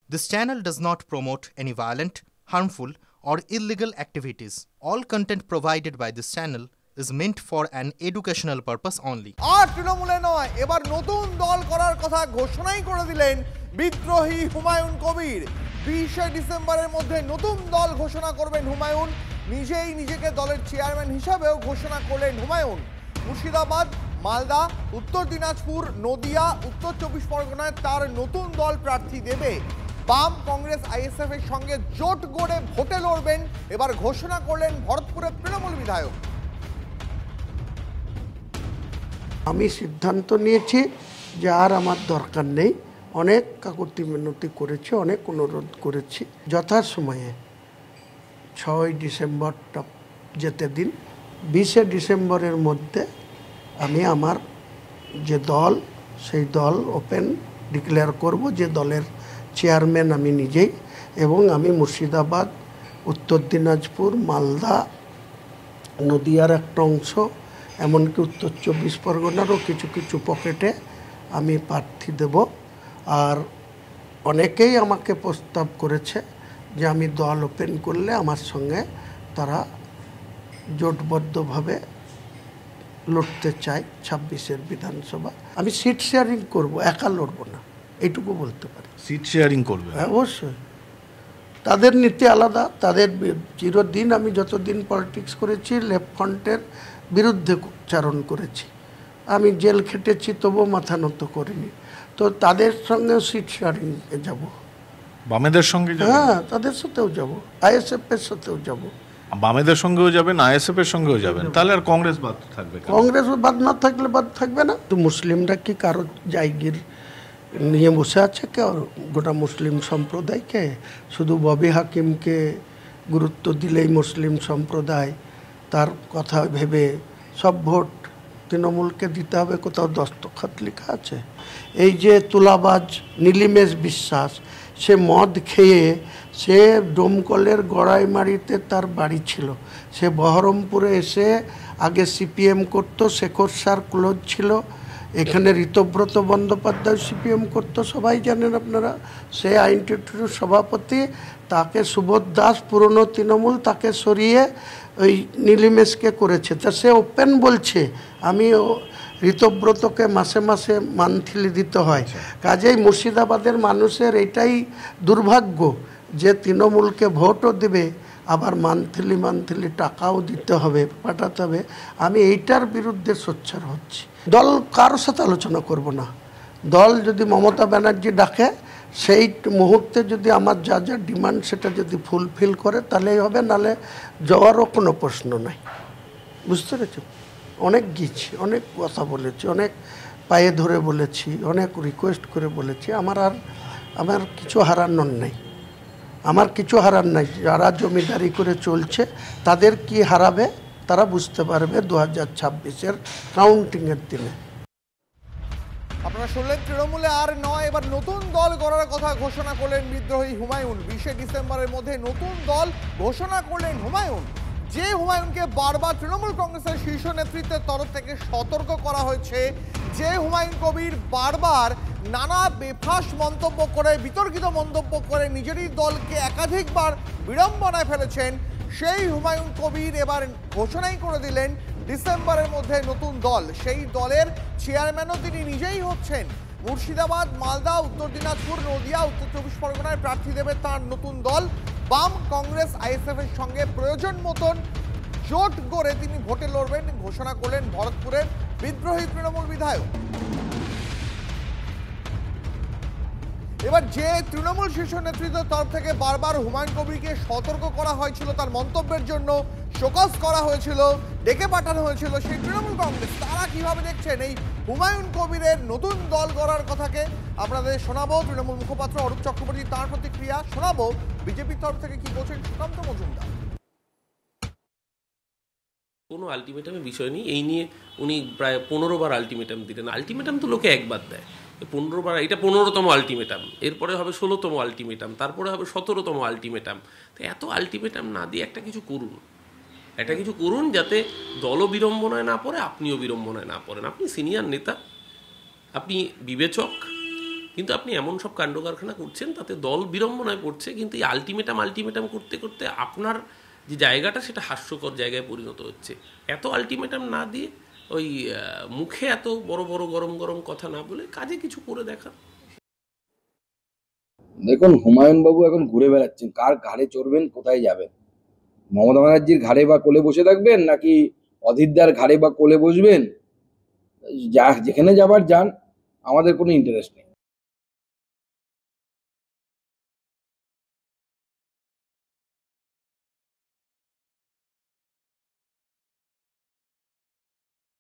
This channel does not promote any violent, harmful, or illegal activities. All content provided by this channel is meant for an educational purpose only. আর তৃণমূলে নয়, এবার নতুন দল করার কথা ঘোষণাই করে দিলেন বিদ্রোহী হুমায়ুন কবির। 20শে ডিসেম্বরের মধ্যে নতুন দল ঘোষণা করবেন হুমায়ুন। নিজেই নিজেকে দলের চেয়ারম্যান হিসাবেও ঘোষণা করলেন হুমায়ুন। মুর্শিদাবাদ, মালদা, উত্তর দিনাজপুর, নদিয়া, উত্তর 24 পরগনায় তার নতুন দল প্রার্থী দেবে। বাম, কংগ্রেস, আইএসএফ এর সঙ্গে জোট গড়ে ভোটে লড়বেন এবার ঘোষণা করলেন ভরতপুরের তৃণমূল বিধায়ক। আমি সিদ্ধান্ত নিয়েছি যে আর আমার দরকার নেই। অনেক কাকুতি মিনতি করেছি, অনেক অনুরোধ করেছি। যথাসময়ে 6 ডিসেম্বরটা যেতে দিন। 20শে ডিসেম্বরের মধ্যে আমি আমার যে দল, সেই দল ওপেন ডিক্লেয়ার করব, যে দলের চেয়ারম্যান আমি নিজেই। এবং আমি মুর্শিদাবাদ, উত্তর দিনাজপুর, মালদা, নদিয়ার একটা অংশ, এমনকি উত্তর 24 পরগনারও কিছু কিছু পকেটে আমি প্রার্থী দেব। আর অনেকেই আমাকে প্রস্তাব করেছে যে আমি দল ওপেন করলে আমার সঙ্গে তারা জোটবদ্ধভাবে লড়তে চাই 26-এর বিধানসভা। আমি সিট শেয়ারিং করব, একা লড়ব না, এইটুকু বলতে পারি। সিট শেয়ারিং করবে? হ্যাঁ, অবশ্যই। তাদের নীতি আলাদা। তাদের চিরদিন, আমি যতদিন পলিটিক্স করেছি লেফট ফ্রন্টের বিরুদ্ধে চারণ করেছি, আমি জেল খেটেছি, তবুও মাথা নত করিনি। তো তাদের সঙ্গে সিট শেয়ারিং যাব। বামেদের সঙ্গে? হ্যাঁ, তাদের সাথেও যাব, আইএসএফ এর সাথেও যাব। বামেদের সঙ্গেও যাবেন, আইএসএফ এর সঙ্গেও যাবেন, তাহলে আর কংগ্রেস বাদ থাকবে? কংগ্রেস বাদ না থাকলে বাদ থাকবে না। তো মুসলিমরা কি কারো জায়গির নিয়ে বসে আছে? কেউ গোটা মুসলিম সম্প্রদায়কে শুধু ববি হাকিমকে গুরুত্ব দিলেই মুসলিম সম্প্রদায় তার কথা ভেবে সব ভোট তৃণমূলকে দিতে হবে? কোথাও দস্তখত লেখা আছে? এই যে তুলাবাজ নীলিমেশ বিশ্বাস, সে মদ খেয়ে, সে ডোমকলের গড়াইমারিতে তার বাড়ি ছিল, সে বহরমপুরে এসে আগে সিপিএম করতো, শেখর স্যার ক্লোজ ছিল, এখানে ঋতব্রত বন্দ্যোপাধ্যায় সিপিএম করতো, সবাই জানেন আপনারা। সে আইনটিটিউর সভাপতি, তাকে সুবোধ দাস পুরনো তৃণমূল, তাকে সরিয়ে ওই নীলিমেশকে করেছে। তা সে ওপেন বলছে আমি ঋতব্রতকে মাসে মাসে মান্থলি দিতে হয়। কাজেই মুর্শিদাবাদের মানুষের এটাই দুর্ভাগ্য যে তৃণমূলকে ভোটও দেবে, আবার মান্থলি টাকাও দিতে হবে, পাঠাতে হবে। আমি এইটার বিরুদ্ধে সোচ্চার হচ্ছি। দল কারোর সাথে আলোচনা করব না। দল যদি মমতা ব্যানার্জি ডাকে, সেই মুহূর্তে যদি আমার যা যা ডিমান্ড সেটা যদি ফুলফিল করে তাহলেই হবে, নাহলে যাওয়ারও কোনো প্রশ্ন নাই। বুঝতে পেরেছি? অনেক গিয়েছি, অনেক কথা বলেছি, অনেক পায়ে ধরে বলেছি, অনেক রিকোয়েস্ট করে বলেছি। আমার কিছু হারানোর নেই, আমার কিছু হারার নাই। যারা জমিদারি করে চলছে তাদের কি হারাবে তারা বুঝতে পারবে 2026-এর কাউন্টিংয়ের দিনে। আপনারা শুনলেন, তৃণমূলে আর নয়, এবার নতুন দল গড়ার কথা ঘোষণা করলেন বিদ্রোহী হুমায়ুন। 20শে ডিসেম্বরের মধ্যে নতুন দল ঘোষণা করলেন হুমায়ুন। যে হুমায়ুনকে বারবার তৃণমূল কংগ্রেসের শীর্ষ নেতৃত্বের তরফ থেকে সতর্ক করা হয়েছে, যে হুমায়ুন কবির বারবার নানা বেফাস মন্তব্য করে, বিতর্কিত মন্তব্য করে নিজেরই দলকে একাধিকবার বিড়ম্বনায় ফেলেছেন, সেই হুমায়ুন কবির এবার ঘোষণাই করে দিলেন ডিসেম্বরের মধ্যে নতুন দল। সেই দলের চেয়ারম্যানও তিনি নিজেই হচ্ছেন। মুর্শিদাবাদ, মালদা, উত্তর দিনাজপুর, নদিয়া, উত্তর 24 পরগনায় প্রার্থী দেবে তার নতুন দল। বাম, কংগ্রেস, আইএসএফ এর সঙ্গে প্রয়োজন মতন জোট গড়ে তিনি ভোটে লড়বেন ঘোষণা করলেন ভরতপুরের বিদ্রোহী তৃণমূল বিধায়ক। এবার যে তৃণমূল শীর্ষ নেতৃত্বের তরফ থেকে বারবার হুমায়ুন কবিরকে সতর্ক করা হয়েছিল, তার মন্তব্যের জন্য শোকজ করা হয়েছিল, ডেকে পাঠানো হয়েছিল, সেই তৃণমূল কংগ্রেস তারা কিভাবে দেখছেন এই হুমায়ুন কবিরের নতুন দল গড়ার কথাকে আপনাদের শোনাবো। তৃণমূল মুখপাত্র অরূপ চক্রবর্তী তাঁর প্রতিক্রিয়া শোনাবো। বিজেপির তরফ থেকে কি বলছেন সুকান্ত মজুমদার। কোনো আলটিমেটামের বিষয় নেই, এই নিয়ে উনি প্রায় 15 বার আলটিমেটাম দিলেন। আলটিমেটাম তো লোকে একবার দেয়, 15 বার, এটা 15তম আলটিমেটাম, এরপরে হবে 16তম আলটিমেটাম, তারপরে হবে 17তম আলটিমেটাম। তো এত আলটিমেটাম না দিয়ে একটা কিছু করুন, যাতে দলও বিড়ম্বনায় না পড়ে, আপনিও বিড়ম্বনায় না পড়েন। আপনি সিনিয়র নেতা, আপনি বিবেচক, কিন্তু আপনি এমন সব কাণ্ড কারখানা করছেন, তাতে দল বিড়ম্বনায় পড়ছে, কিন্তু এই আলটিমেটাম করতে করতে আপনার যে জায়গাটা সেটা হাস্যকর জায়গায় পরিণত হচ্ছে। এত আলটিমেটাম না দিয়ে ওই মুখে এত বড় বড় গরম গরম কথা না বলে কাজে কিছু করে দেখা। দেখুন, হুমায়ুন বাবু এখন ঘুরে বেড়াচ্ছেন, কার ঘাড়ে চড়বেন, কোথায় যাবেন? মমতা ব্যানার্জির ঘাড়ে বা কোলে বসে থাকবেন, নাকি অধীরদার ঘাড়ে বা কোলে বসবেন? যা যেখানে যাবার যান, আমাদের কোনো ইন্টারেস্ট নেই।